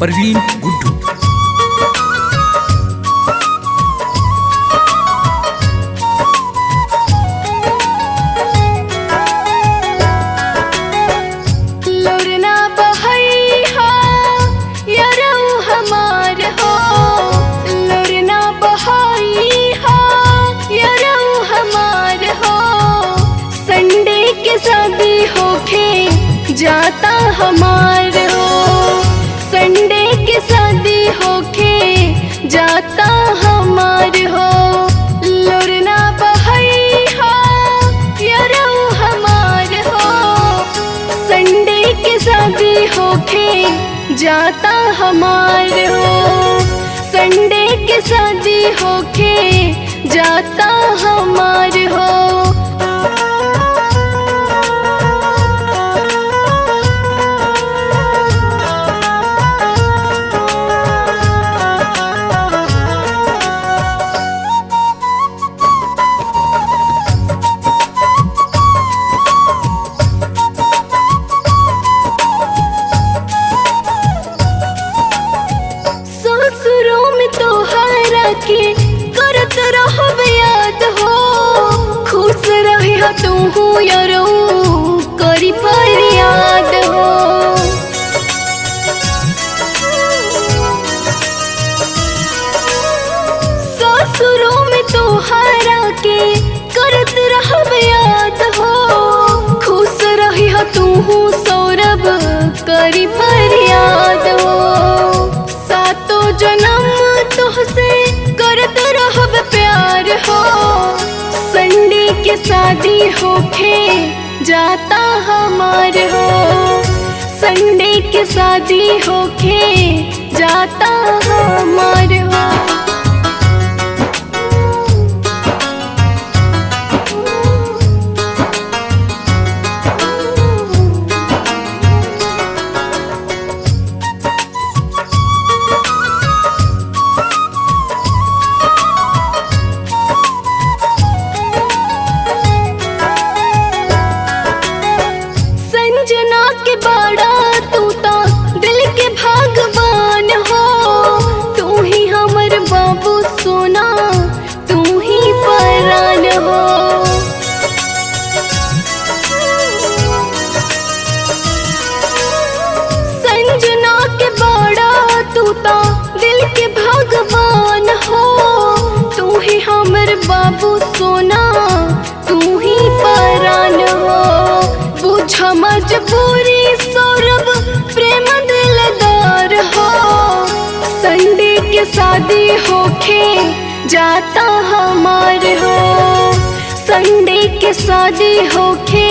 परवीन गुड्डू। शादी होके जाता हमार हो, संडे के शादी होके जाता हमार हो। लोरना बहैया यारो हमार हो, संडे के शादी होके जाता हमार हो, संडे के शादी होके जाता हमार हो। के करत रहब याद हो, खुश रही हो तू यारो करी फरियाद हो। ससुरों में तोहरा के करत रहब याद हो, खुश रही हो तू सौरभ करी फरियाद हो। सातों जन्म तुहसे करत रहब प्यार हो, संडे के शादी होके जाता हमार हो, संडे के शादी होके जाता हमार हो। के बड़ा तू तो दिल के भगवान हो, तू ही हमर बाबू सोना, तू ही परान हो। संजना के बड़ा तू तो दिल के भगवान हो, तू ही हमर बाबू सोना, तू ही परान हो। बुझ मजबूरी सौरभ प्रेम दिलदार हो, संडे के शादी होके जाता हमार हो, संडे के शादी होके